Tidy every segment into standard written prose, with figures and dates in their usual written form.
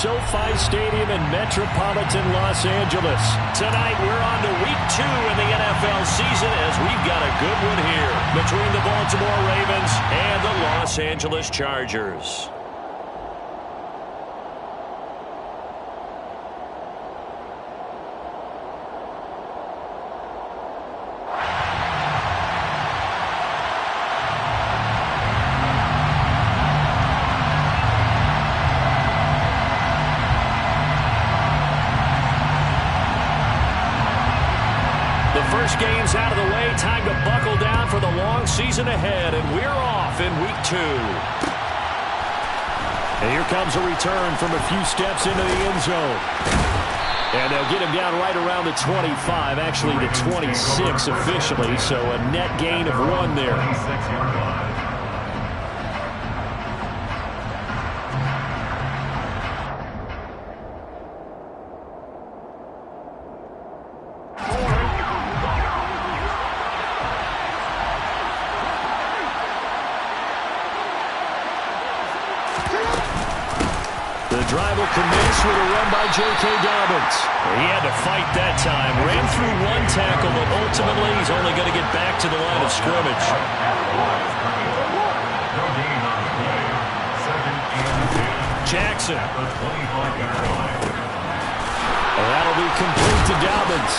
SoFi Stadium in metropolitan Los Angeles. Tonight, we're on to week 2 in the NFL season as we've got a good one here between the Baltimore Ravens and the Los Angeles Chargers. First game's out of the way. Time to buckle down for the long season ahead, and we're off in week 2. And here comes a return from a few steps into the end zone. And they'll get him down right around the 25, actually the 26 officially, so a net gain of 1 there. Drive will commence with a run by J.K. Dobbins. He had to fight that time. Ran through 1 tackle, but ultimately he's only going to get back to the line of scrimmage. Jackson. That'll be complete to Dobbins.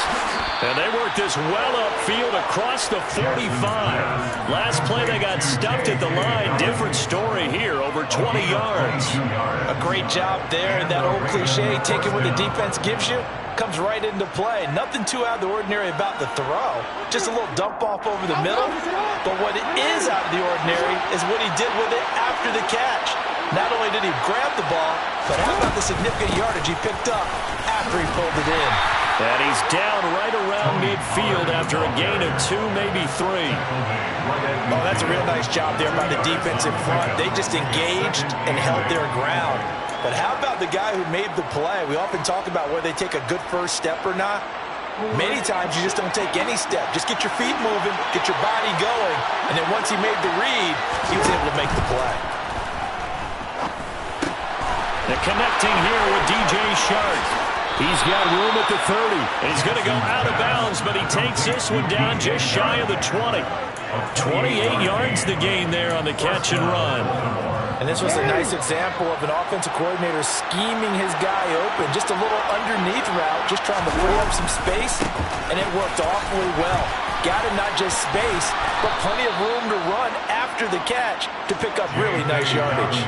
And they work this well upfield across the 45. Last play they got stuffed at the line. Different story here, over 20 yards. A great job there, and that old cliche, taking what the defense gives you, comes right into play. Nothing too out of the ordinary about the throw. Just a little dump off over the middle. But what is out of the ordinary is what he did with it after the catch. Not only did he grab the ball, but how about the significant yardage he picked up after he pulled it in. And he's down right around midfield after a gain of 2, maybe 3. Oh, that's a real nice job there by the defense in front. They just engaged and held their ground. But how about the guy who made the play? We often talk about whether they take a good first step or not. Many times you just don't take any step. Just get your feet moving, get your body going, and then once he made the read, he was able to make the play. They're connecting here with DJ Shark. He's got room at the 30. And he's going to go out of bounds, but he takes this one down just shy of the 20. 28 yards the gain there on the catch and run. And this was a nice example of an offensive coordinator scheming his guy open. Just a little underneath route, just trying to free up some space, and it worked awfully well. Got him not just space, but plenty of room to run after the catch to pick up really nice yardage.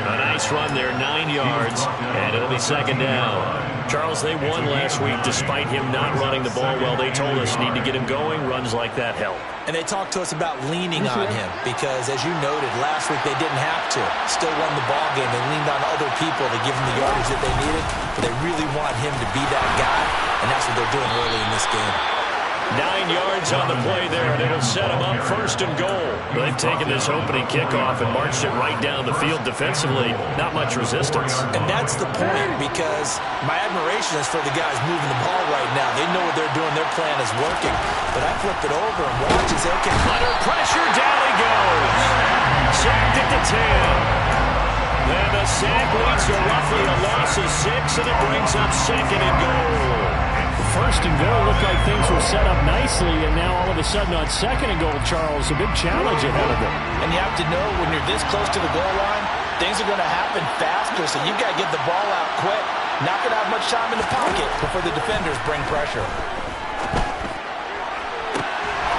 A nice run there, 9 yards, and it'll be second down. Charles, they won last week despite him not running the ball well. They told us need to get him going. Runs like that help. And they talked to us about leaning on him because, as you noted, last week they didn't have to. Still won the ball game. They leaned on other people to give them the yardage that they needed, but they really want him to be that guy, and that's what they're doing early in this game. 9 yards on the play there, and it'll set them up 1st and goal. They've taken this opening kickoff and marched it right down the field defensively. Not much resistance. And that's the point, because my admiration is for the guys moving the ball right now. They know what they're doing. Their plan is working. But I flip it over and watch as they can. Under pressure, down he goes. Sacked at the 10. And the sack leads to roughly a loss of 6, and it brings up 2nd and goal. 1st and goal looked like things were set up nicely, and now all of a sudden on 2nd and goal, Charles, a big challenge ahead of them. And you have to know when you're this close to the goal line, things are going to happen faster, so you've got to get the ball out quick. Not going to have much time in the pocket before the defenders bring pressure.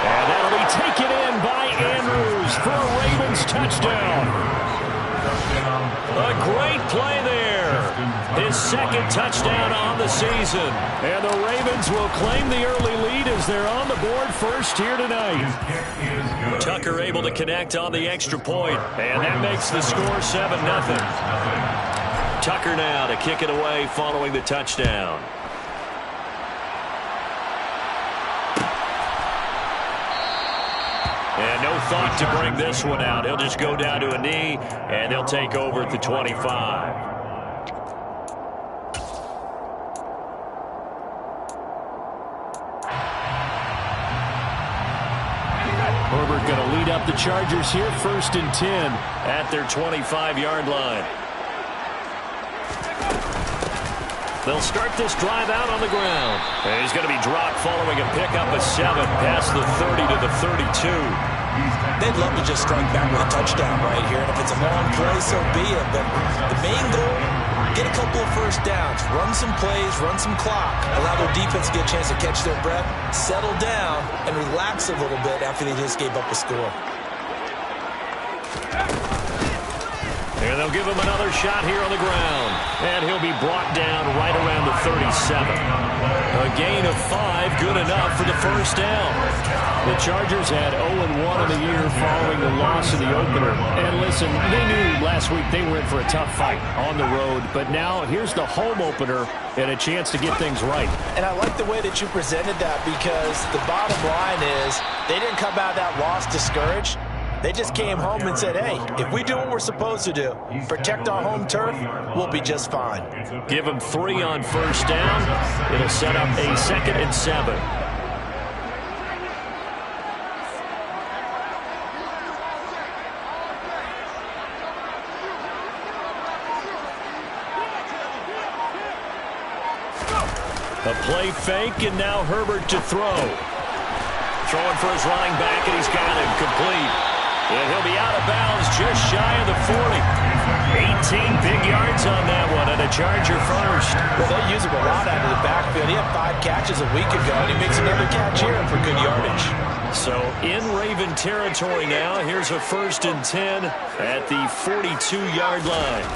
And that'll be taken in by Andrews for a Ravens touchdown. A great play there. His 2nd touchdown on the season. And the Ravens will claim the early lead as they're on the board first here tonight. Tucker able to connect on the extra point, and that makes the score 7-0. Tucker now to kick it away following the touchdown. And no thought to bring this one out. He'll just go down to a knee, and they'll take over at the 25. Herbert going to lead up the Chargers here, 1st and 10 at their 25-yard line. They'll start this drive out on the ground. And he's going to be dropped following a pickup of 7 past the 30 to the 32. They'd love to just strike back with a touchdown right here. And if it's a long play, so be it. But the main goal, get a couple of first downs, run some plays, run some clock, allow their defense to get a chance to catch their breath, settle down, and relax a little bit after they just gave up a score. And they'll give him another shot here on the ground. And he'll be brought down right around the 37. A gain of 5, good enough for the first down. The Chargers had 0-1 in the year following the loss of the opener. And listen, they knew last week they were in for a tough fight on the road. But now here's the home opener and a chance to get things right. And I like the way that you presented that, because the bottom line is they didn't come out of that loss discouraged. They just came home and said, hey, if we do what we're supposed to do, protect our home turf, we'll be just fine. Give them 3 on first down. It'll set up a 2nd and 7. A play fake, and now Herbert to throw. Throwing for his running back, and he's got him complete. And he'll be out of bounds just shy of the 40. 18 big yards on that one, and a Charger first. Well, they use him a lot out of the backfield. He had 5 catches a week ago, and he makes another catch here for good yardage. So in Raven territory now, here's a 1st and 10 at the 42-yard line.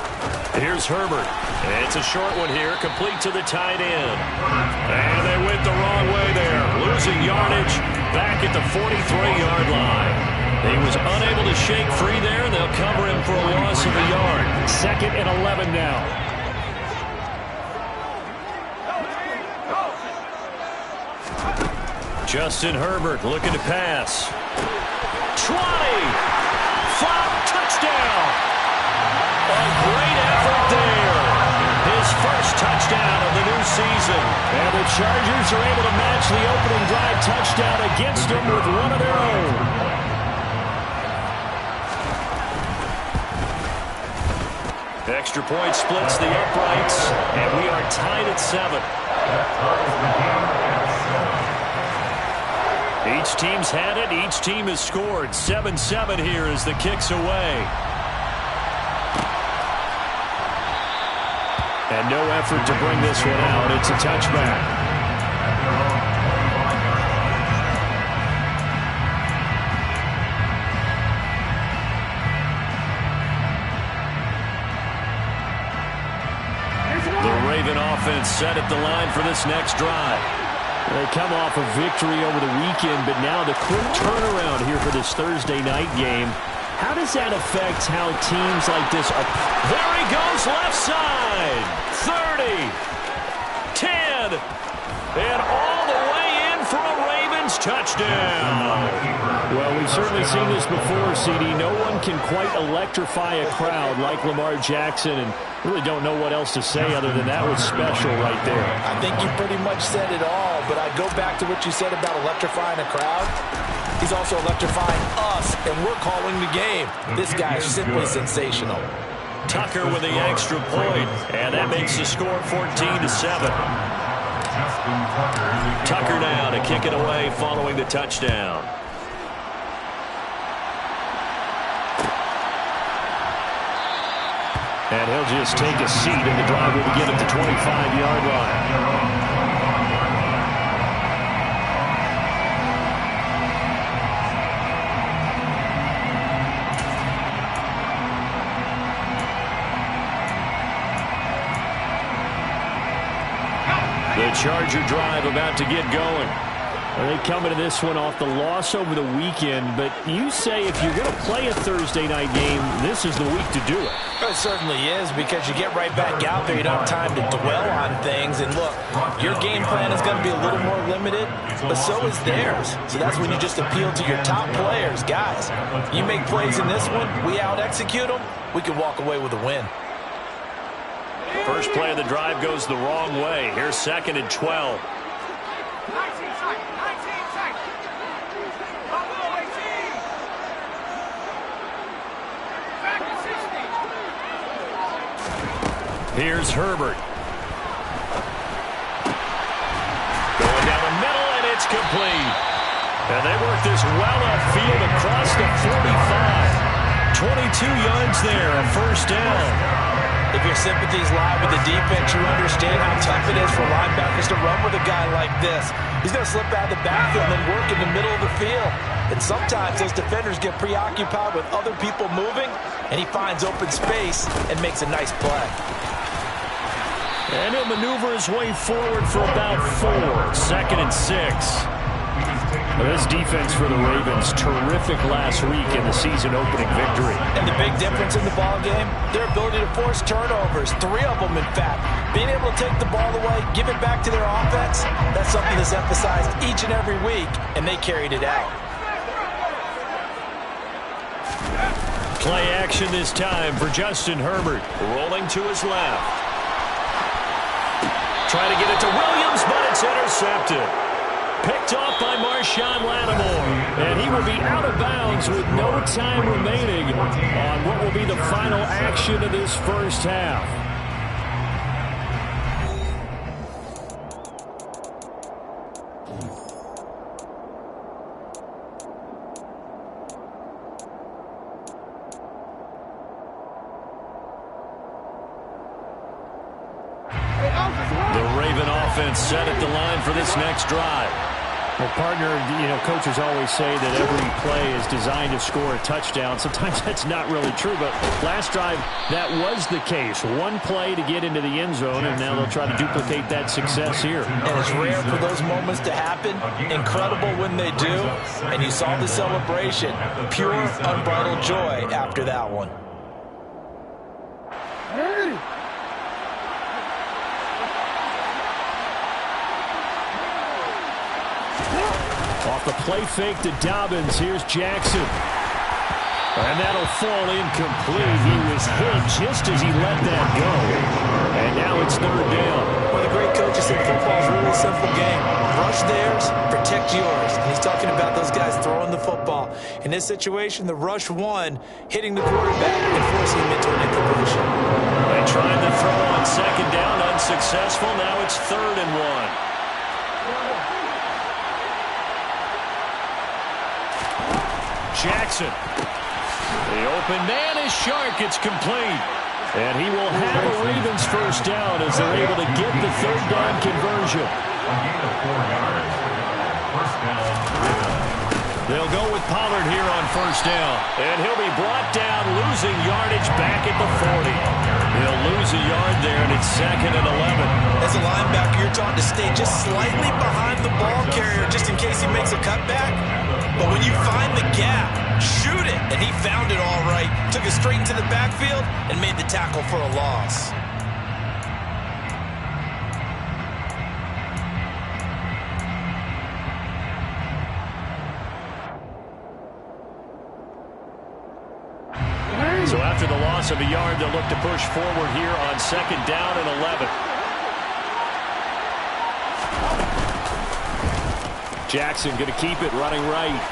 Here's Herbert. And it's a short one here, complete to the tight end. And they went the wrong way there, losing yardage back at the 43-yard line. He was unable to shake free there, and they'll cover him for a loss of a yard. 2nd and 11 now. Justin Herbert looking to pass. 20! Flop, touchdown! A great effort there. His first touchdown of the new season. And the Chargers are able to match the opening drive touchdown against them with one of their own. Extra point splits the uprights, and we are tied at 7. Each team's had it. Each team has scored. 7-7 here as the kick's away. And no effort to bring this one out. It's a touchback. Offense set at the line for this next drive. They come off a victory over the weekend, but now the quick turnaround here for this Thursday night game. How does that affect how teams like this are? There he goes, left side. 30, 10, and all the way in for a Ravens touchdown. Well, we've certainly seen this before, CD. No one can quite electrify a crowd like Lamar Jackson, and really don't know what else to say other than that was special right there. I think you pretty much said it all, but I go back to what you said about electrifying a crowd. He's also electrifying us, and we're calling the game. This guy is simply sensational. Tucker with the extra point, and that makes the score 14-7. Tucker now to kick it away following the touchdown. And he'll just take a seat, and the drive will begin at the 25-yard line. The Charger drive about to get going. Well, they come into this one off the loss over the weekend, but you say if you're going to play a Thursday night game, this is the week to do it. It certainly is, because you get right back out there. You don't have time to dwell on things. And look, your game plan is going to be a little more limited, but so is theirs. So that's when you just appeal to your top players. Guys, you make plays in this one, we out-execute them, we can walk away with a win. First play of the drive goes the wrong way. Here's 2nd and 12. Here's Herbert. It's complete. And they work this well upfield across the 45. 22 yards there, a first down. If your sympathies lie with the defense, you understand how tough it is for linebackers to run with a guy like this. He's going to slip out of the backfield and then work in the middle of the field. And sometimes those defenders get preoccupied with other people moving, and he finds open space and makes a nice play. And he'll maneuver his way forward for about 4. 2nd and 6. Well, this defense for the Ravens, terrific last week in the season-opening victory. And the big difference in the ball game, their ability to force turnovers, 3 of them, in fact. Being able to take the ball away, give it back to their offense, that's something that's emphasized each and every week, and they carried it out. Play action this time for Justin Herbert. Rolling to his left. Trying to get it to Williams, but it's intercepted. Picked off by Marshawn Lattimore. And he will be out of bounds with no time remaining on what will be the final action of this first half. The Raven offense set at the line for this next drive. Well, partner, coaches always say that every play is designed to score a touchdown. Sometimes that's not really true, but last drive, that was the case. One play to get into the end zone, and now they'll try to duplicate that success here. And it's rare for those moments to happen. Incredible when they do. And you saw the celebration. Pure, unbridled joy after that one. Off the play fake to Dobbins. Here's Jackson. And that'll fall incomplete. He was hit just as he let that go. And now it's 3rd down. One of the great coaches said football is a really simple game. Rush theirs, protect yours. And he's talking about those guys throwing the football. In this situation, the rush won, hitting the quarterback and forcing him into an incompletion. They tried to throw on 2nd down, unsuccessful. Now it's 3rd and 1. Jackson. The open man is Shark. It's complete. And he will have a Ravens first down as they're able to get the 3rd down conversion. They'll go with Pollard here on 1st down. And he'll be brought down, losing yardage back at the 40. He'll lose a yard there, and it's 2nd and 11. As a linebacker, you're taught to stay just slightly behind the ball carrier just in case he makes a cutback. But when you find the gap, shoot it. And he found it all right. Took it straight into the backfield and made the tackle for a loss. So after the loss of a yard, they'll look to push forward here on 2nd down and 11. Jackson going to keep it running right.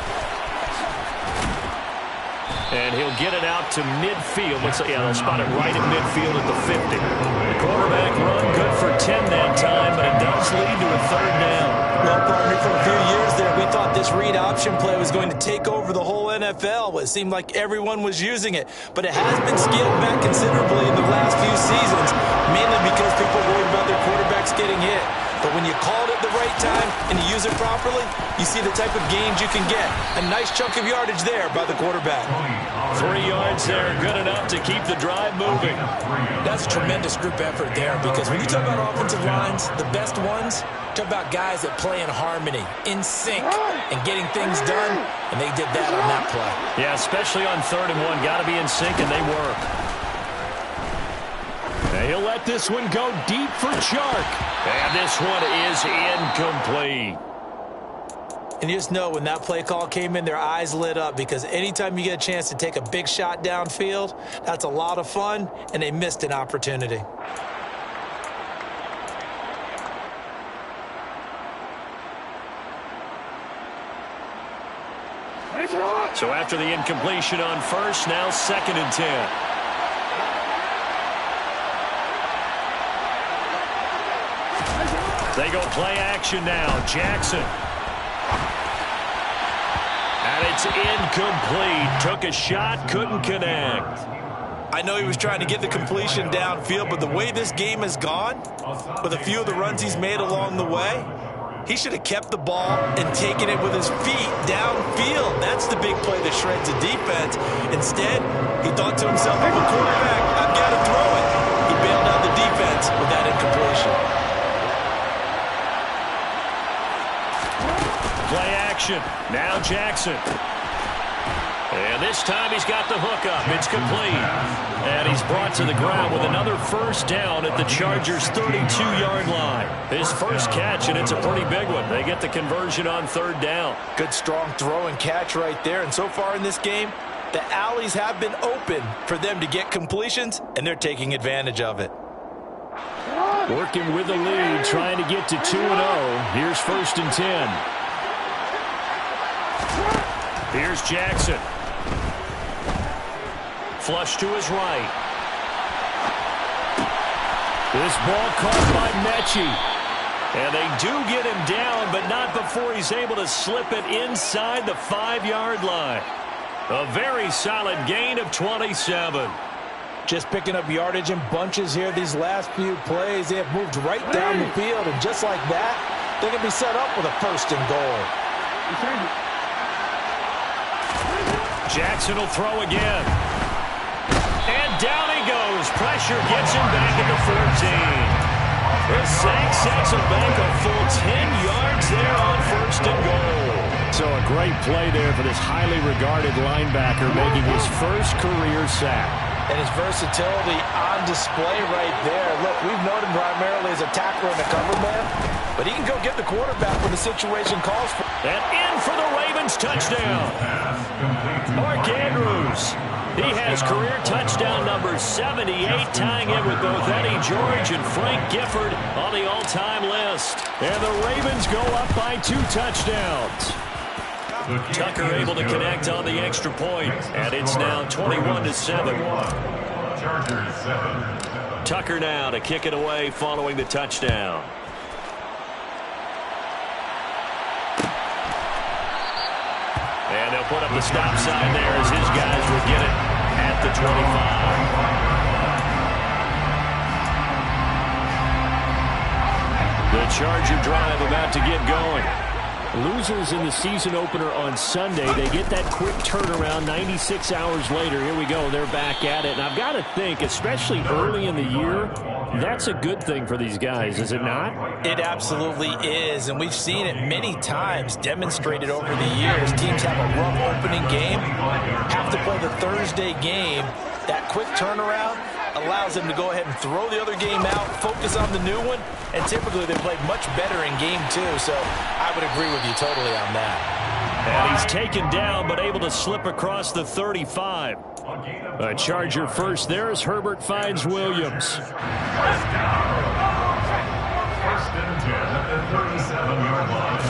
And he'll get it out to midfield. Looks like, they'll spot it right at midfield at the 50. The quarterback run good for 10 that time, but it does lead to a 3rd down. Well, partner, for a few years there, we thought this read option play was going to take over the whole NFL. It seemed like everyone was using it. But it has been scaled back considerably in the last few seasons, mainly because people worried about their quarterbacks getting hit. But when you call it at the right time and you use it properly, you see the type of gains you can get. A nice chunk of yardage there by the quarterback. 3 yards there, good enough to keep the drive moving. That's a tremendous group effort there, because when you talk about offensive lines, the best ones, talk about guys that play in harmony, in sync, and getting things done, and they did that on that play. Yeah, especially on 3rd and 1. Got to be in sync, and they were. He'll let this one go deep for Chark. And this one is incomplete. And you just know when that play call came in, their eyes lit up, because anytime you get a chance to take a big shot downfield, that's a lot of fun, and they missed an opportunity. So after the incompletion on 1st, now 2nd and 10. They go play action now. Jackson. And it's incomplete. Took a shot, couldn't connect. I know he was trying to get the completion downfield, but the way this game has gone, with a few of the runs he's made along the way, he should have kept the ball and taken it with his feet downfield. That's the big play that shreds the defense. Instead, he thought to himself, I'm a quarterback, I've got to throw it. He bailed out the defense with that incompletion. Play action. Now Jackson. And this time he's got the hook up. It's complete. And he's brought to the ground with another first down at the Chargers' 32-yard line. His first catch, and it's a pretty big one. They get the conversion on third down. Good, strong throw and catch right there. And so far in this game, the alleys have been open for them to get completions, and they're taking advantage of it. Working with the lead, trying to get to 2-0. Here's 1st and 10. Here's Jackson. Flush to his right. This ball caught by Mechie. And they do get him down, but not before he's able to slip it inside the 5-yard line. A very solid gain of 27. Just picking up yardage in bunches here these last few plays. They have moved right down the field, and just like that, they're going to be set up with a 1st and goal. Jackson will throw again. And down he goes. Pressure gets him back at the 14. The sack sets him back a full 10 yards there on 1st and goal. So a great play there for this highly regarded linebacker, making his first career sack. And his versatility on display right there. Look, we've known him primarily as a tackler and a cover man, but he can go get the quarterback when the situation calls for. And in for the Ravens touchdown. Mark Andrews. He has career touchdown number 78, tying it with both Eddie George and Frank Gifford on the all-time list. And the Ravens go up by 2 touchdowns. Tucker able to connect on the extra point, and it's now 21-7. Tucker now to kick it away following the touchdown. And they'll put up the stop sign there as his guys will get it at the 25. The Charger drive about to get going. Losers in the season opener on Sunday, they get that quick turnaround 96 hours later. Here we go. They're back at it. And I've got to think, especially early in the year, that's a good thing for these guys, is it not? It absolutely is, and we've seen it many times demonstrated over the years. Teams have a rough opening game, have to play the Thursday game. That quick turnaround allows them to go ahead and throw the other game out, focus on the new one, and typically they play much better in game 2, so I would agree with you totally on that. And he's taken down, but able to slip across the 35. A Charger first there as Herbert finds Williams. First and 10 at the 37-yard line.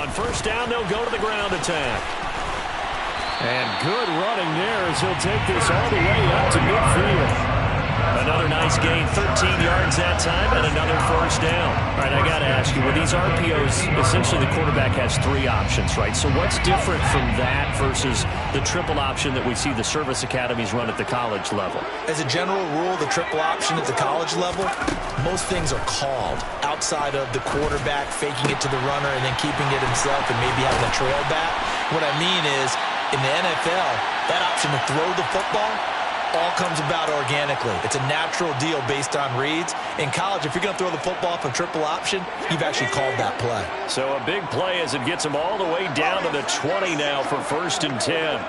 On first down, they'll go to the ground attack. And good running there as he'll take this all the way up to midfield. Another nice gain, 13 yards that time, and another first down. All right, I got to ask you, with these RPOs, essentially the quarterback has 3 options, right? So what's different from that versus the triple option that we see the service academies run at the college level? As a general rule, the triple option at the college level, most things are called outside of the quarterback faking it to the runner and then keeping it himself and maybe having a trail back. What I mean is, in the NFL, that option to throw the football all comes about organically. It's a natural deal based on reads. In college, if you're going to throw the football for triple option, you've actually called that play. So a big play as it gets him all the way down to the 20 now for 1st and 10.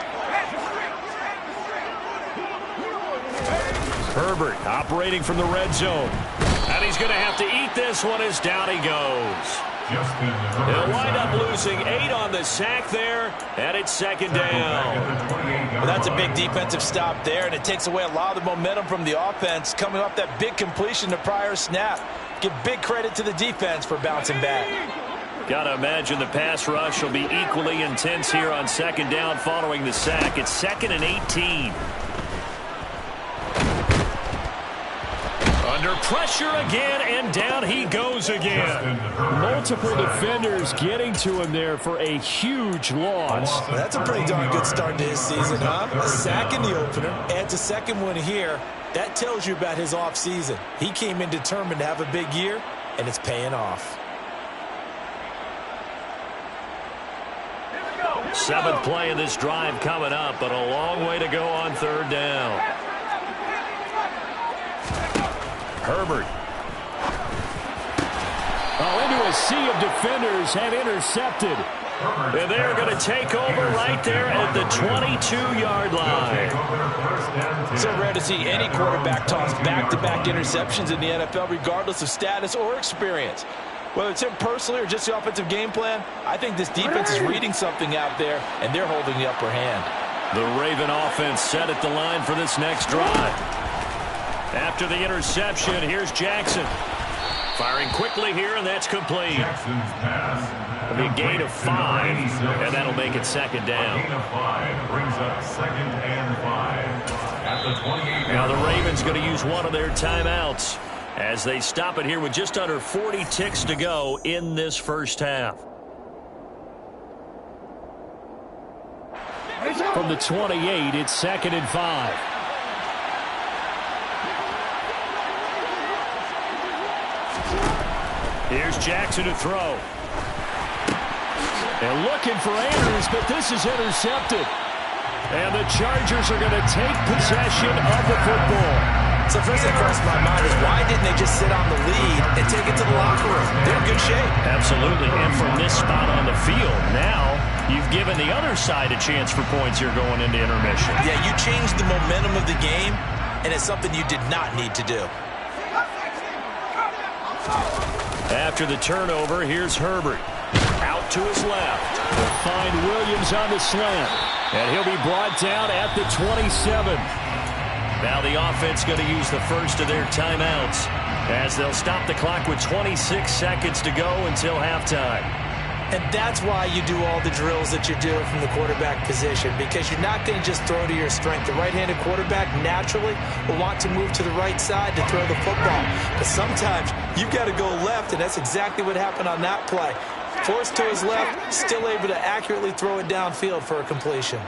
Herbert operating from the red zone. And he's going to have to eat this one as down he goes. They'll wind up losing 8 on the sack there, and it's 2nd down. Well, that's a big defensive stop there, and it takes away a lot of the momentum from the offense coming off that big completion the prior snap. Give big credit to the defense for bouncing back. Got to imagine the pass rush will be equally intense here on 2nd down following the sack. It's 2nd and 18. Under pressure again, and down he goes again. Multiple defenders getting to him there for a huge loss. Well, that's a pretty darn good start to his season, huh? A sack in the opener, adds a second one here. That tells you about his offseason. He came in determined to have a big year, and it's paying off. 7th play of this drive coming up, but a long way to go on 3rd down. Herbert. Oh, into a sea of defenders and intercepted. And they're going to take over right there at the 22-yard line. So rare to see any quarterback toss back-to-back interceptions in the NFL, regardless of status or experience. Whether it's him personally or just the offensive game plan, I think this defense is reading something out there, and they're holding the upper hand. The Raven offense set at the line for this next drive. After the interception, here's Jackson. Firing quickly here, and that's complete. It'll be a gain of 5, and that'll make it 2nd down. A gain of 5 brings up 2nd and 5 at the 28. Now the Ravens going to use one of their timeouts as they stop it here with just under 40 ticks to go in this first half. From the 28, it's 2nd and 5. Here's Jackson to throw. And looking for Andrews, but this is intercepted. And the Chargers are going to take possession of the football. So first thing crossed my mind is why didn't they just sit on the lead and take it to the locker room? They're in good shape. Absolutely. And from this spot on the field, now you've given the other side a chance for points here going into intermission. Yeah, you changed the momentum of the game, and it's something you did not need to do. After the turnover, here's Herbert. Out to his left. They'll find Williams on the slant. And he'll be brought down at the 27. Now the offense going to use the first of their timeouts as they'll stop the clock with 26 seconds to go until halftime. And that's why you do all the drills that you do from the quarterback position, because you're not going to just throw to your strength. The right-handed quarterback naturally will want to move to the right side to throw the football. But sometimes you've got to go left, and that's exactly what happened on that play. Forced to his left, still able to accurately throw it downfield for a completion.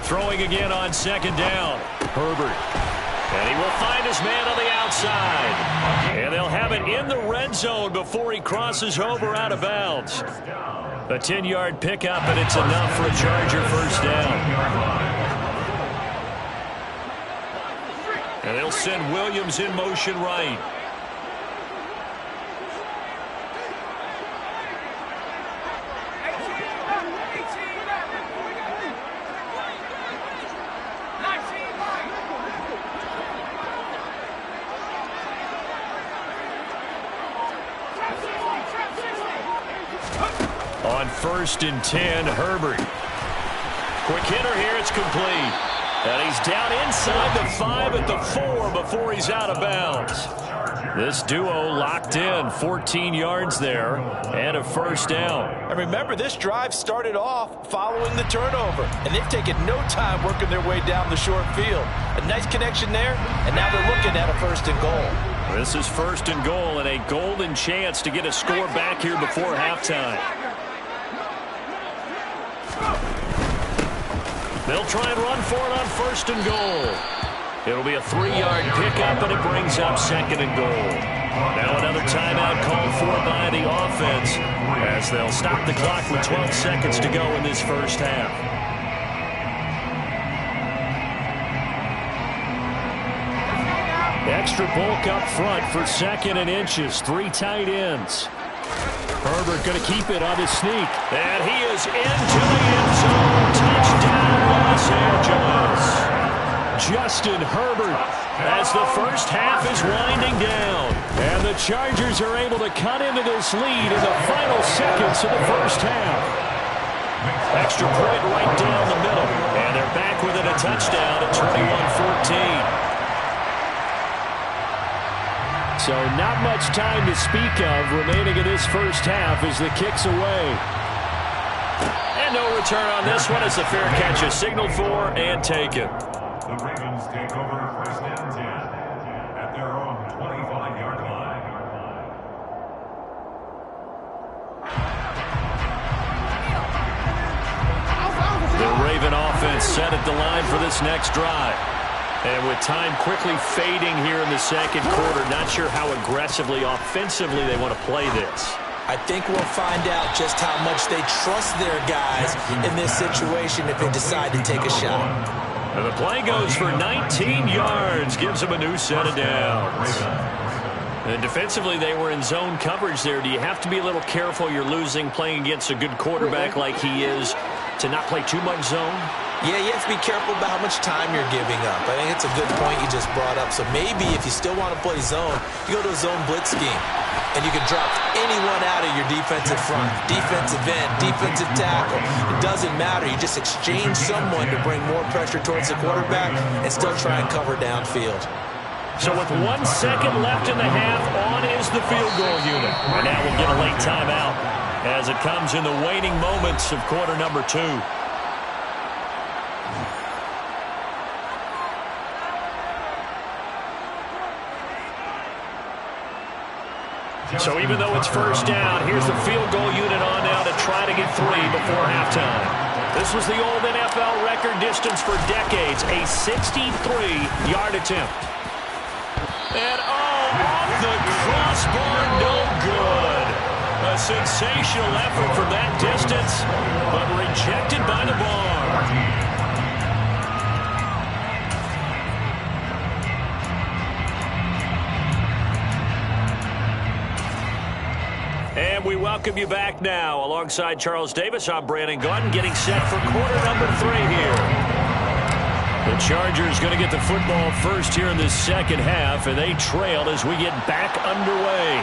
Throwing again on 2nd down. Herbert. And he will find his man on the outside. And they'll have it in the red zone before he crosses over out of bounds. A 10-yard pickup, and it's enough for a Charger first down. And they'll send Williams in motion right. On 1st and 10, Herbert. Quick hitter here, it's complete. And he's down inside the 5 at the 4 before he's out of bounds. This duo locked in, 14 yards there, and a first down. And remember, this drive started off following the turnover, and they've taken no time working their way down the short field. A nice connection there, and now they're looking at a 1st and goal. This is 1st and goal, and a golden chance to get a score back here before halftime. They'll try and run for it on 1st and goal. It'll be a 3-yard pickup, and it brings up 2nd and goal. Now another timeout called for by the offense as they'll stop the clock with 12 seconds to go in this first half. Extra bulk up front for 2nd and inches. 3 tight ends. Herbert going to keep it on his sneak. And he is into the end zone. Touchdown, Los Angeles. Justin Herbert as the first half is winding down. And the Chargers are able to cut into this lead in the final seconds of the first half. Extra point right down the middle. And they're back within a touchdown at 21-14. So not much time to speak of remaining in this first half as the kick's away. And no return on this one as the fair catch is signaled for and taken. The Ravens take over 1st and 10 at their own 25-yard line. The Raven offense set at the line for this next drive. And with time quickly fading here in the second quarter, not sure how aggressively, offensively they want to play this. I think we'll find out just how much they trust their guys in this situation if they decide to take a shot. And the play goes for 19 yards, gives them a new set of downs. And defensively, they were in zone coverage there. Do you have to be a little careful? You're losing playing against a good quarterback like he is to not play too much zone? Yeah, you have to be careful about how much time you're giving up. I think it's a good point you just brought up. So maybe if you still want to play zone, you go to a zone blitz scheme. And you can drop anyone out of your defensive front, defensive end, defensive tackle. It doesn't matter. You just exchange someone to bring more pressure towards the quarterback and still try and cover downfield. So with 1 second left in the half, on is the field goal unit. And now we'll get a late timeout as it comes in the waning moments of quarter number 2. So even though it's first down, here's the field goal unit on now to try to get 3 before halftime. This was the old NFL record distance for decades, a 63-yard attempt. And off the crossbar, no good. A sensational effort from that distance, but rejected by the bar. And we welcome you back now. Alongside Charles Davis, I'm Brandon Gaudin, getting set for quarter number 3 here. The Chargers going to get the football first here in this second half, and they trail as we get back underway.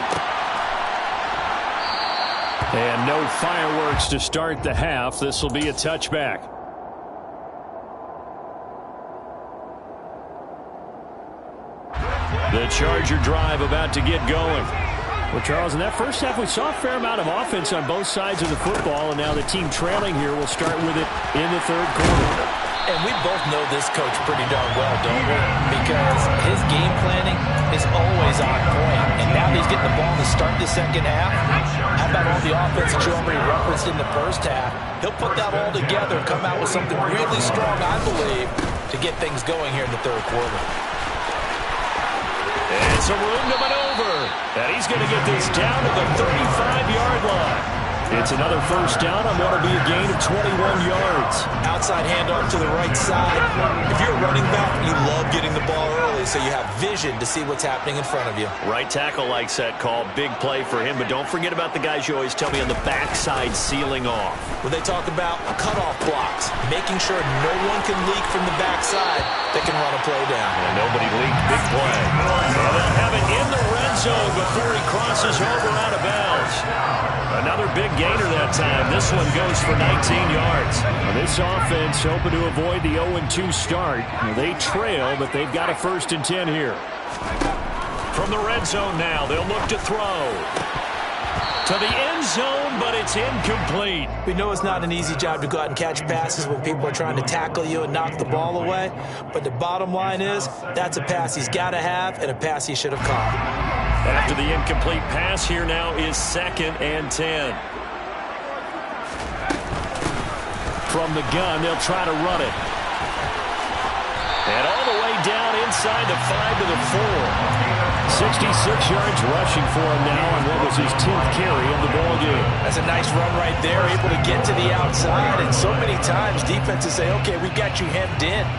And no fireworks to start the half. This will be a touchback. The Charger drive about to get going. Well, Charles, in that first half, we saw a fair amount of offense on both sides of the football, and now the team trailing here will start with it in the third quarter. And we both know this coach pretty darn well, don't we? Because his game planning is always on point. And now he's getting the ball to start the second half. How about all the offense that you already referenced in the first half? He'll put that all together and come out with something really strong, I believe, to get things going here in the third quarter. And some room to maneuver. And he's going to get this down to the 35-yard line. It's another first down on what will be a gain of 21 yards. Outside handoff to the right side. If you're a running back, you love getting the ball early so you have vision to see what's happening in front of you. Right tackle likes that call. Big play for him. But don't forget about the guys you always tell me on the backside sealing off. When they talk about cutoff blocks, making sure no one can leak from the backside that can run a play down. And nobody leaked. Big play. And they'll have it in the red zone before he crosses over out of bounds. Another big gainer that time. This one goes for 19 yards. Now this offense hoping to avoid the 0-2 start. They trail, but they've got a 1st and 10 here. From the red zone now, they'll look to throw. To the end zone, but it's incomplete. We know it's not an easy job to go out and catch passes when people are trying to tackle you and knock the ball away. But the bottom line is, that's a pass he's got to have and a pass he should have caught. After the incomplete pass, here now is 2nd and 10. From the gun, they'll try to run it. And all the way down inside the 5 to the 4. 66 yards rushing for him now on what was his 10th carry of the ball game. That's a nice run right there, able to get to the outside. And so many times defenses say, okay, we got you hemmed in.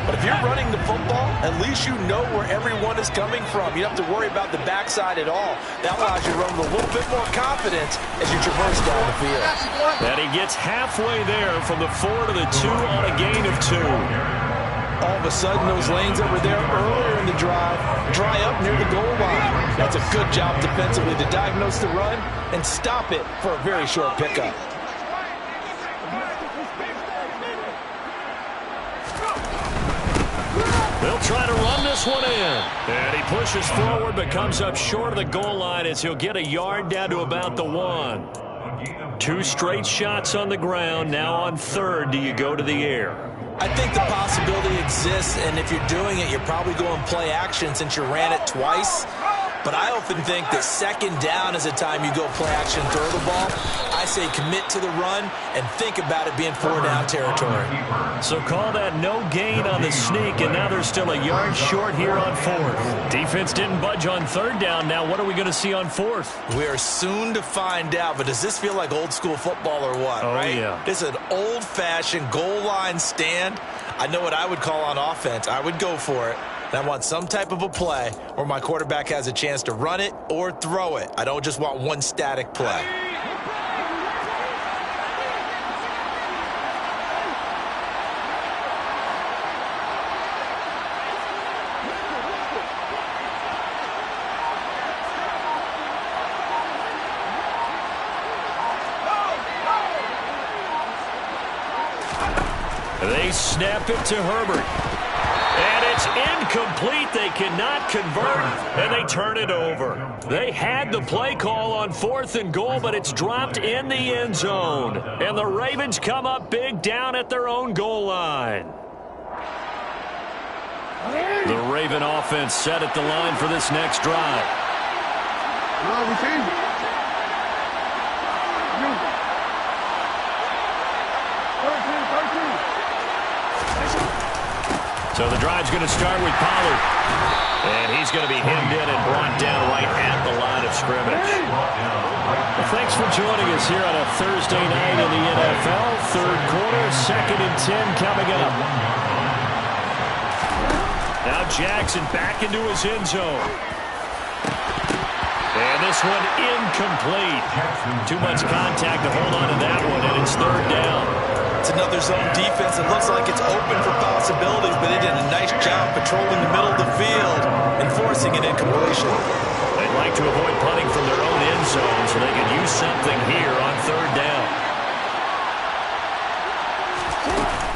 But if you're running the football, at least you know where everyone is coming from. You don't have to worry about the backside at all. That allows you to run with a little bit more confidence as you traverse down the field. And he gets halfway there from the 4 to the 2 on a gain of 2. All of a sudden, those lanes that were there earlier in the drive dry up near the goal line. That's a good job defensively to diagnose the run and stop it for a very short pickup. They'll try to run this one in. And he pushes forward but comes up short of the goal line as he'll get a yard down to about the 1. 2 straight shots on the ground. Now on third, do you go to the air? I think the possibility exists, and if you're doing it, you're probably going play action since you ran it twice. But I often think that second down is the time you go play action, throw the ball. I say commit to the run and think about it being 4-down territory. So call that no gain on the sneak, and now they're still a yard short here on fourth. Defense didn't budge on third down. Now what are we going to see on fourth? We are soon to find out, but does this feel like old school football or what, right? Yeah. It's an old-fashioned goal line stand. I know what I would call on offense. I would go for it. And I want some type of a play where my quarterback has a chance to run it or throw it. I don't just want one static play. They snap it to Herbert. And it's incomplete. They cannot convert, and they turn it over. They had the play call on 4th and goal, but it's dropped in the end zone. And the Ravens come up big down at their own goal line. The Raven offense set at the line for this next drive. So the drive's going to start with Pollard. And he's going to be hemmed in and brought down right at the line of scrimmage. Well, thanks for joining us here on a Thursday night in the NFL. Third quarter, 2nd and 10 coming up. Now Jackson back into his end zone. And this one incomplete. Too much contact to hold on to that one, and it's third down. It's another zone defense. It looks like it's open for possibilities, but they did a nice job patrolling the middle of the field and forcing an incompletion. They'd like to avoid punting from their own end zone so they can use something here on third down.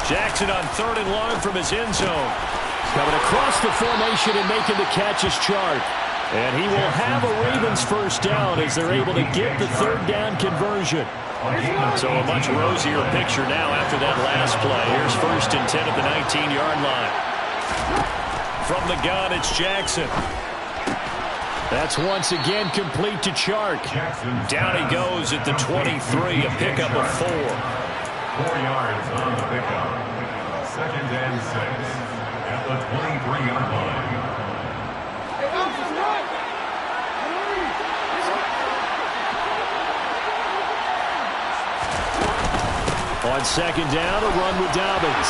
Jackson on 3rd and long from his end zone. Coming across the formation and making the catch is Chark. And he will have a Ravens first down as they're able to get the third down conversion. So a much rosier picture now after that last play. Here's 1st and 10 at the 19-yard line. From the gun, it's Jackson. That's once again complete to Chark. Down he goes at the 23, a pickup of 4. 4 yards on the pickup. 2nd and 6 at the 23-yard line. On 2nd down, a run with Dobbins.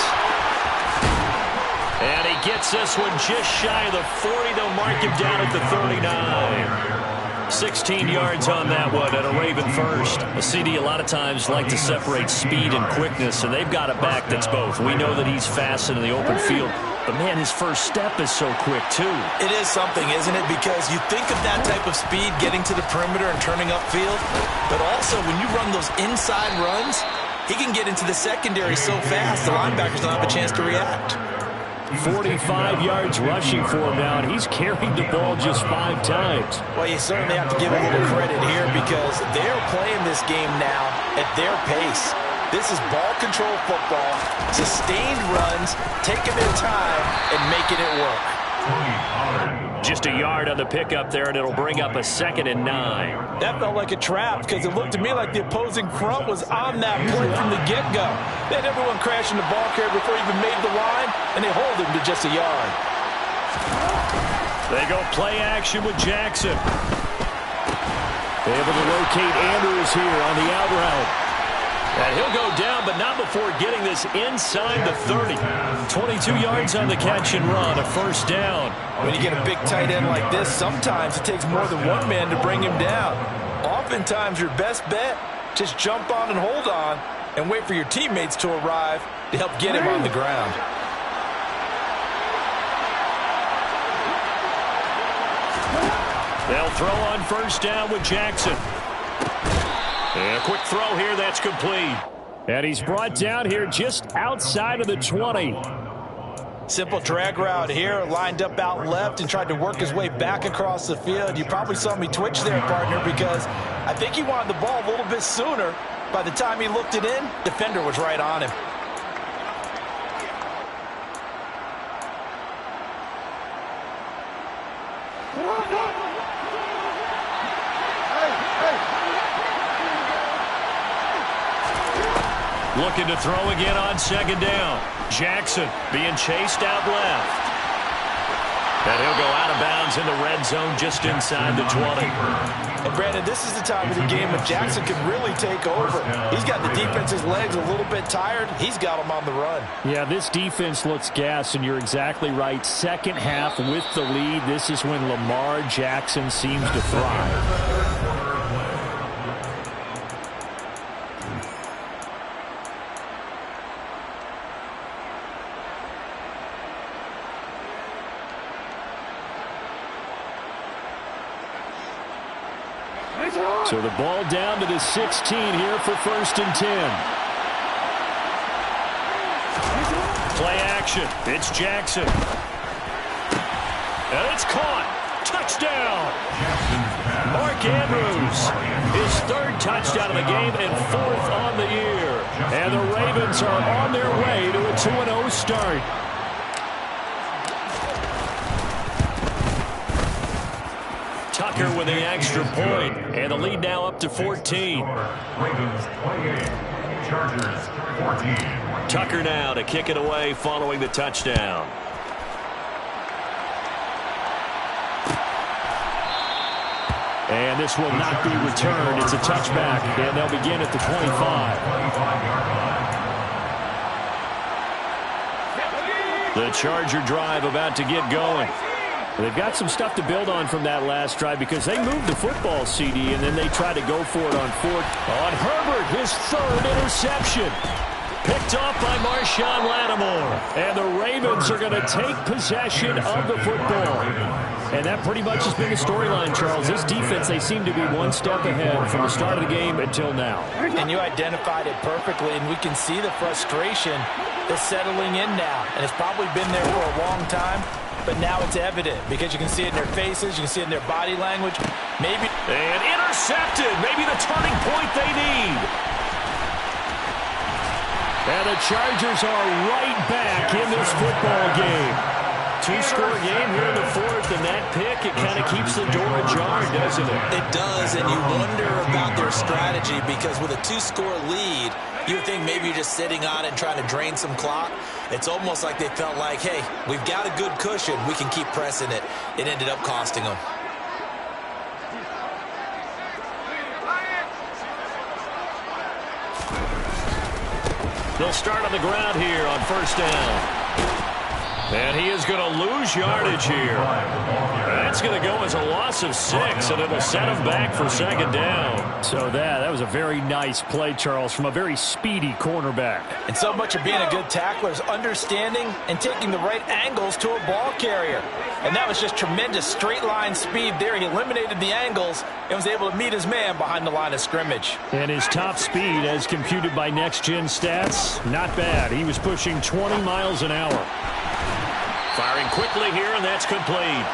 And he gets this one just shy of the 40. They'll mark him down at the 39. 16 yards on that one and a Raven first. A CD a lot of times like to separate speed and quickness, and they've got a back that's both. We know that he's fast in the open field, but man, his first step is so quick too. It is something, isn't it? Because you think of that type of speed getting to the perimeter and turning upfield, but also when you run those inside runs, he can get into the secondary so fast the linebackers don't have a chance to react. 45 yards rushing for him now, and he's carried the ball just 5 times. Well, you certainly have to give a little credit here because they're playing this game now at their pace. This is ball control football, sustained runs, taking their time and making it work. Just a yard on the pickup there, and it'll bring up a 2nd and 9. That felt like a trap because it looked to me like the opposing front was on that play from the get-go. They had everyone crashing the ball carrier before he even made the line, and they hold him to just a yard. They go play action with Jackson. Able to locate Andrews here on the out route. And he'll go down, but not before getting this inside the 30. 22 yards on the catch and run, a first down. When you get a big tight end like this, sometimes it takes more than one man to bring him down. Oftentimes, your best bet, just jump on and hold on and wait for your teammates to arrive to help get him on the ground. They'll throw on first down with Jackson. And a quick throw here, that's complete. And he's brought down here just outside of the 20. Simple drag route here, lined up out left and tried to work his way back across the field. You probably saw me twitch there, partner, because I think he wanted the ball a little bit sooner, By the time he looked it in, defender was right on him. Looking to throw again on second down. Jackson being chased out left. And he'll go out of bounds in the red zone just inside the 20. And Brandon, this is the time of the game when Jackson can really take over. He's got the defense's legs a little bit tired. He's got them on the run. Yeah, this defense looks gassed, and you're exactly right. Second half with the lead, this is when Lamar Jackson seems to thrive. So the ball down to the 16 here for 1st and 10. Play action. It's Jackson. And it's caught. Touchdown. Mark Andrews. His 3rd touchdown of the game and 4th on the year. And the Ravens are on their way to a 2-0 start. Tucker with the extra point, and the lead now up to 14. Ravens 28, Chargers 14. Tucker now to kick it away following the touchdown. And this will not be returned. It's a touchback, and they'll begin at the 25. The Charger drive about to get going. They've got some stuff to build on from that last drive because they moved the football, CD, and then they try to go for it on 4th. On Herbert, his 3rd interception. Picked off by Marshawn Lattimore. And the Ravens are going to take possession of the football. And that pretty much has been the storyline, Charles. This defense, they seem to be one step ahead from the start of the game until now. And you identified it perfectly, and we can see the frustration that's settling in now. And it's probably been there for a long time. But now it's evident because you can see it in their faces, you can see it in their body language. Maybe. And intercepted. Maybe the turning point they need. And the Chargers are right back in this football game. 2-score game here in the 4th, and that pick, it kind of keeps the door ajar, doesn't it? It does, and you wonder about their strategy because with a 2-score lead, you would think maybe you're just sitting on it and trying to drain some clock. It's almost like they felt like, hey, we've got a good cushion. We can keep pressing it. It ended up costing them. They'll start on the ground here on 1st down. And he is going to lose yardage here. That's going to go as a loss of 6, and it'll set him back for 2nd down. So that was a very nice play, Charles, from a very speedy cornerback. And so much of being a good tackler is understanding and taking the right angles to a ball carrier. And that was just tremendous straight-line speed there. He eliminated the angles and was able to meet his man behind the line of scrimmage. And his top speed, as computed by Next Gen Stats, not bad. He was pushing 20 miles an hour. Firing quickly here, and that's complete.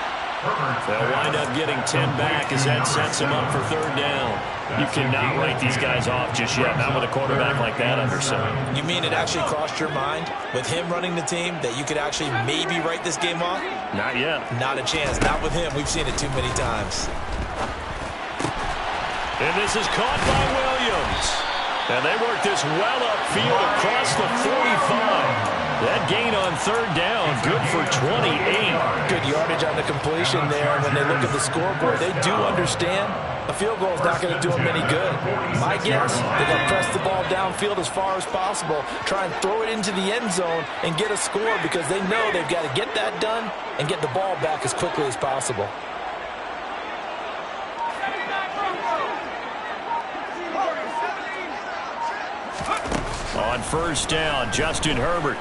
They'll wind up getting 10 back as that sets him up for 3rd down. You cannot write these guys off just yet, not with a quarterback like that under center. You mean it actually crossed your mind with him running the team that you could actually maybe write this game off? Not yet. Not a chance. Not with him. We've seen it too many times. And this is caught by Williams. And they work this well upfield across the 45. That gain on 3rd down, good for 28. Good yardage on the completion there. When they look at the scoreboard, they do understand a field goal is not going to do them any good. My guess, they're going to press the ball downfield as far as possible, try and throw it into the end zone and get a score because they know they've got to get that done and get the ball back as quickly as possible. On 1st down, Justin Herbert.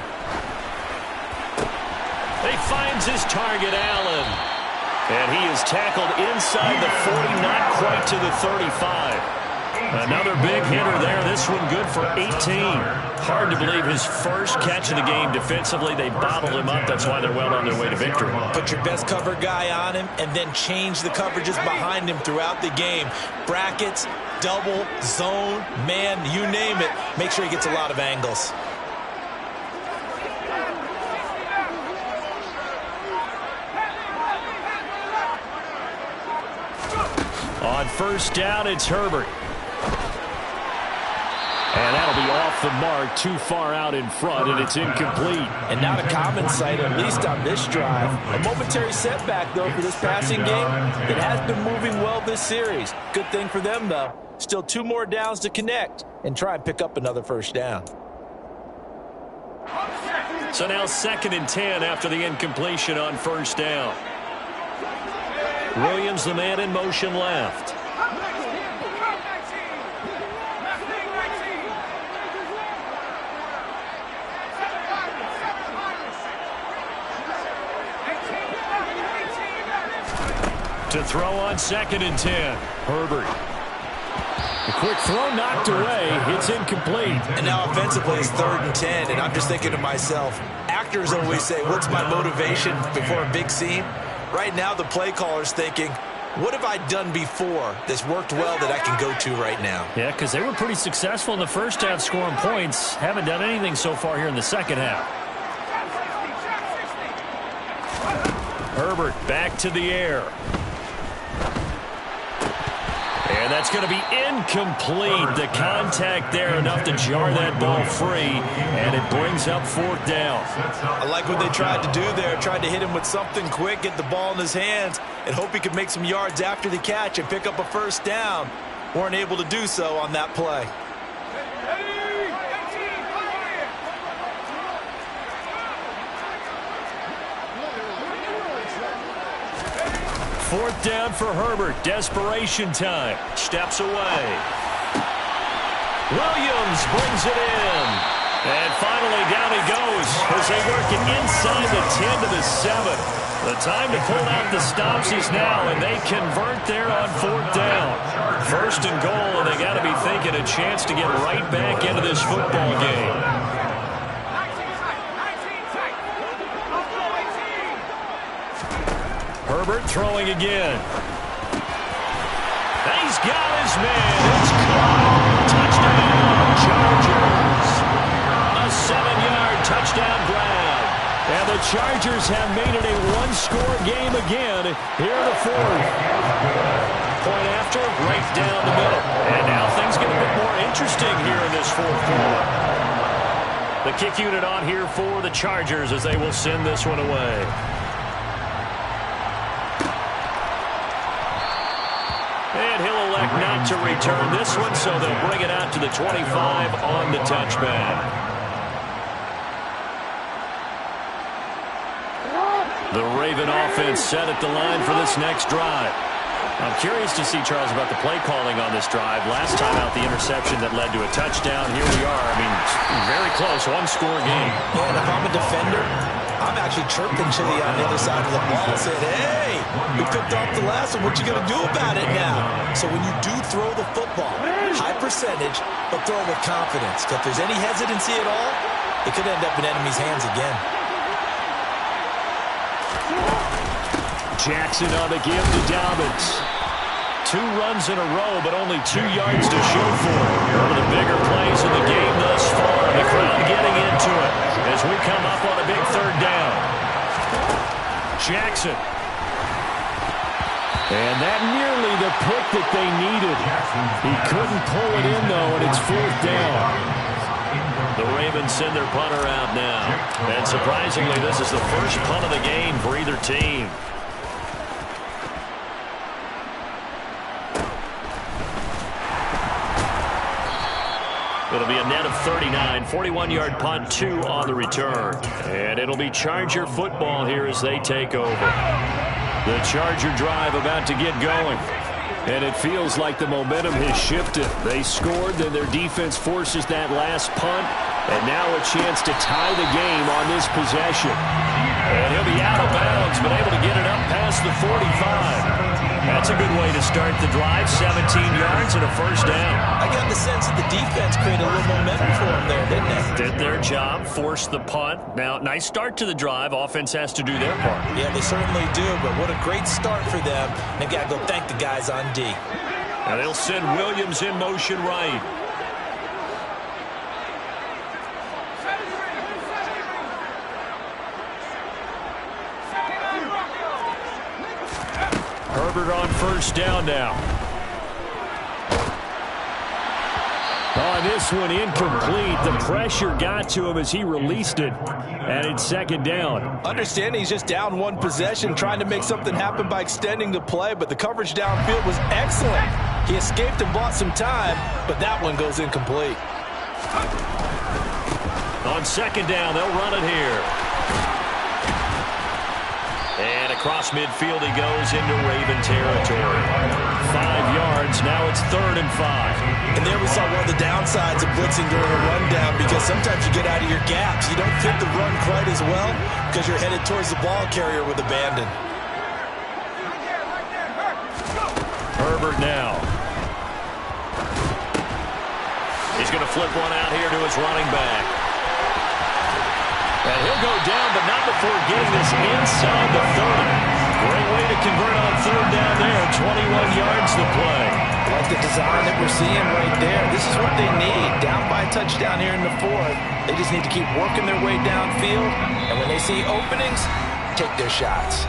He finds his target, Allen. And he is tackled inside the 40, not quite to the 35. Another big hitter there. This one good for 18. Hard to believe his first catch of the game defensively. They bottled him up. That's why they're well on their way to victory. Put your best cover guy on him and then change the coverages behind him throughout the game. Brackets, double, zone, man, you name it. Make sure he gets a lot of angles. On first down, it's Herbert. And that'll be off the mark, too far out in front, and it's incomplete. And not a common sight, at least on this drive. A momentary setback, though, for this passing game. It has been moving well this series. Good thing for them, though. Still 2 more downs to connect and try and pick up another first down. So now 2nd and 10 after the incompletion on first down. Williams, the man in motion left. To throw on 2nd and 10. Herbert. A quick throw knocked away. It's incomplete. And now offensively it's 3rd and 10. And I'm just thinking to myself, actors always say, what's my motivation before a big scene? Right now the play caller's thinking, what have I done before that's worked well that I can go to right now? Yeah, because they were pretty successful in the first half scoring points. Haven't done anything so far here in the second half. Herbert back to the air. And that's going to be incomplete. The contact there enough to jar that ball free, and it brings up 4th down. I like what they tried to do there. Tried to hit him with something quick, get the ball in his hands, and hope he could make some yards after the catch and pick up a first down. Weren't able to do so on that play. Fourth down for Herbert. Desperation time. Steps away. Williams brings it in. And finally down he goes as they work it inside the 10 to the 7. The time to pull out the stops is now, and they convert there on 4th down. 1st and goal, and they got to be thinking a chance to get right back into this football game. Herbert throwing again. He's got his man. It's caught. Touchdown, Chargers. A 7-yard touchdown grab. And the Chargers have made it a 1-score game again here in the 4th. Point after, right down the middle. And now things get a bit more interesting here in this 4th quarter. The kick unit on here for the Chargers as they will send this one away. And he'll elect not to return this one, so they'll bring it out to the 25 on the touchback. The Raven offense set at the line for this next drive. I'm curious to see, Charles, about the play calling on this drive. Last time out, the interception that led to a touchdown. Here we are. I mean, very close, 1-score game. Yeah, and if I'm a defender, I'm actually chirping Chili on the other side of the ball saying, hey, we picked off the last one. What you going to do about it now? So when you do throw the football, high percentage, but throw it with confidence. Because if there's any hesitancy at all, it could end up in enemy's hands again. Jackson on the give to Dobbins. 2 runs in a row, but only 2 yards to show for it. One of the bigger plays in the game thus far. The crowd getting into it as we come up on a big 3rd down. Jackson. And that nearly the pick that they needed. He couldn't pull it in, though, and it's 4th down. The Ravens send their punter out now. And surprisingly, this is the first punt of the game for either team. It'll be a net of 39, 41-yard punt, 2 on the return. And it'll be Charger football here as they take over. The Charger drive about to get going. And it feels like the momentum has shifted. They scored, then their defense forces that last punt. And now a chance to tie the game on this possession. And he'll be out of bounds, but able to get it up past the 45. That's a good way to start the drive. 17 yards and a first down. I got the sense that the defense created a little momentum for them there, didn't they? Did their job, forced the punt. Now, nice start to the drive. Offense has to do their part. Yeah, they certainly do, but what a great start for them. They've got to go thank the guys on D. And they'll send Williams in motion right. Herbert on first down now. On this one, incomplete. The pressure got to him as he released it. And it's second down. Understanding he's just down one possession, trying to make something happen by extending the play, but the coverage downfield was excellent. He escaped and bought some time, but that one goes incomplete. On second down, they'll run it here. And across midfield he goes into Raven territory. 5 yards, now it's 3rd and 5. And there we saw one of the downsides of blitzing during a rundown, because sometimes you get out of your gaps. You don't fit the run quite as well because you're headed towards the ball carrier with abandon. Herbert now. He's going to flip one out here to his running back. And he'll go down, but not before getting this inside the 30. Great way to convert on 3rd down there. 21 yards to play. I like the design that we're seeing right there. This is what they need. Down by a touchdown here in the 4th. They just need to keep working their way downfield. And when they see openings, take their shots.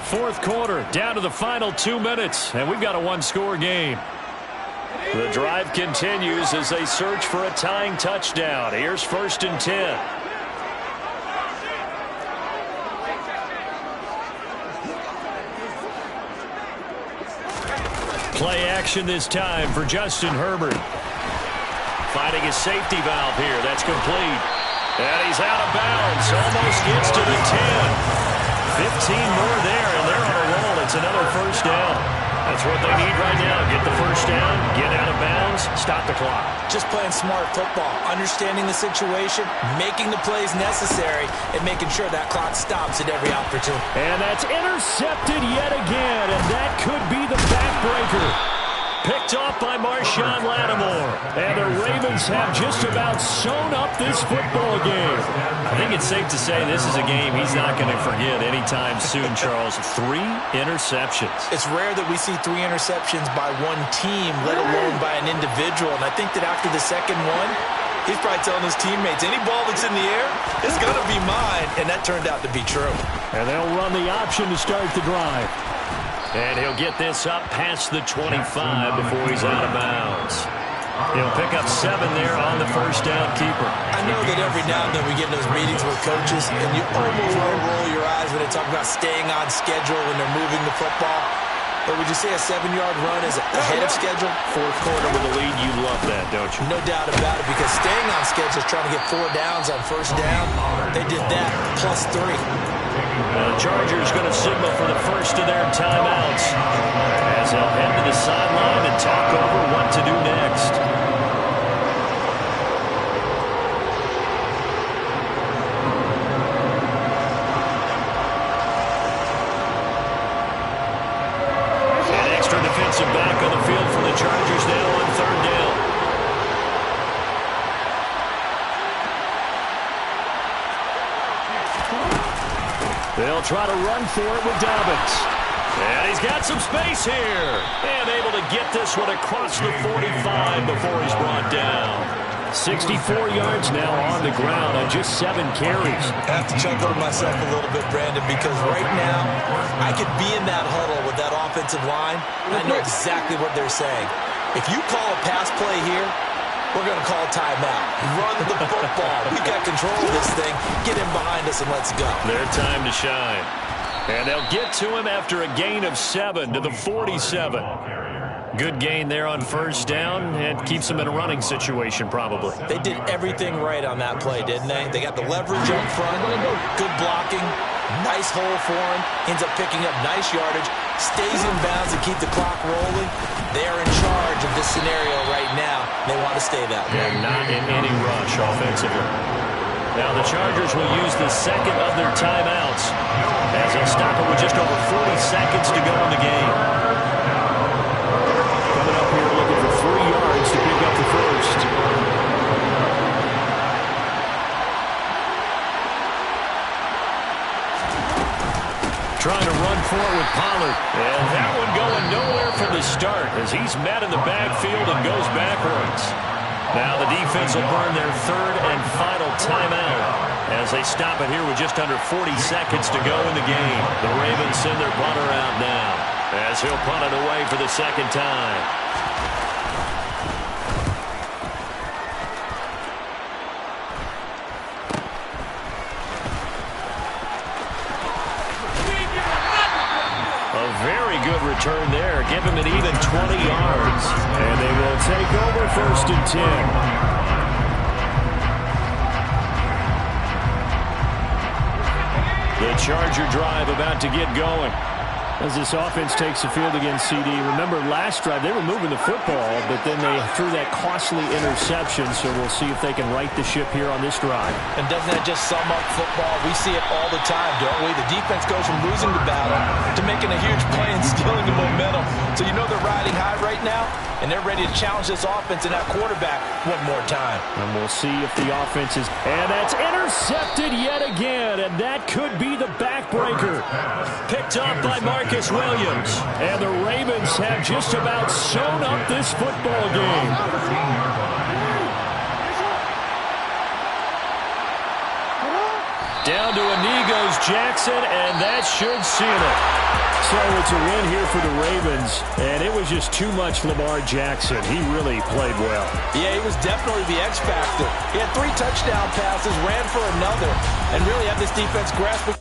4th quarter, down to the final 2 minutes. And we've got a one-score game. The drive continues as they search for a tying touchdown. Here's 1st and 10. Play action this time for Justin Herbert. Finding his safety valve here. That's complete. And he's out of bounds. Almost gets to the 10. 15 more there, and they're on a roll. It's another 1st down. That's what they need right now. Get the 1st down, get out of bounds, stop the clock. Just playing smart football, understanding the situation, making the plays necessary, and making sure that clock stops at every opportunity. And that's intercepted yet again, and that could be the backbreaker. Picked off by Marshawn Lattimore. And the Ravens have just about sewn up this football game. I think it's safe to say this is a game he's not going to forget anytime soon, Charles. 3 interceptions. It's rare that we see 3 interceptions by one team, let alone by an individual. And I think that after the second one, he's probably telling his teammates, any ball that's in the air, it's going to be mine. And that turned out to be true. And they'll run the option to start the drive. And he'll get this up past the 25 before he's out of bounds. He'll pick up 7 there on the 1st down keeper. I know that every now and then we get in those meetings with coaches, and you almost want to roll your eyes when they talk about staying on schedule when they're moving the football. But would you say a 7-yard run is ahead of schedule? 4th quarter with a lead, you love that, don't you? No doubt about it, because staying on schedule is trying to get 4 downs on 1st down. They did that plus 3. The Chargers going to signal for the first of their timeouts as they'll head to the sideline and talk over what to do next. An extra defensive back on the field for the Chargers now on 3rd down. They'll try to run for it with Dobbins. And he's got some space here. And able to get this one across the 45 before he's brought down. 64 yards now on the ground on just 7 carries. I have to chuckle to myself a little bit, Brandon, because right now I could be in that huddle with that offensive line, and I know exactly what they're saying. If you call a pass play here, we're going to call timeout. Run the football. We've got control of this thing. Get him behind us and let's go. Their time to shine. And they'll get to him after a gain of 7 to the 47. Good gain there on 1st down, and keeps them in a running situation probably. They did everything right on that play, didn't they? They got the leverage up front, good blocking, nice hole for him, ends up picking up nice yardage, stays in bounds and keep the clock rolling. They're in charge of this scenario right now. They want to stay that way. They're not in any rush offensively. Now the Chargers will use the second of their timeouts as they'll stop it with just over 40 seconds to go in the game. Coming up here looking for 3 yards to pick up the first. trying to run for it with Pollard. And that one going nowhere from the start as he's met in the backfield and goes backwards. Now the defense will burn their third and final timeout as they stop it here with just under 40 seconds to go in the game. The Ravens send their punter out now as he'll punt it away for the second time. Very good return there. Give him an even 20 yards. And they will take over 1st and 10. The Charger drive about to get going. As this offense takes the field against CD. Remember, last drive, they were moving the football, but then they threw that costly interception, so we'll see if they can right the ship here on this drive. And doesn't that just sum up football? We see it all the time, don't we? The defense goes from losing the battle to making a huge play and stealing the momentum. So you know they're riding high right now, and they're ready to challenge this offense and that quarterback one more time. And we'll see if the offense is... And that's intercepted yet again, and that could be the backbreaker. Picked up by Marcus Williams. And the Ravens have just about sewn up this football game. Down to a knee goes Jackson, and that should seal it. So it's a win here for the Ravens, and it was just too much Lamar Jackson. He really played well. Yeah, he was definitely the X factor. He had 3 touchdown passes, ran for another, and really had this defense grasping.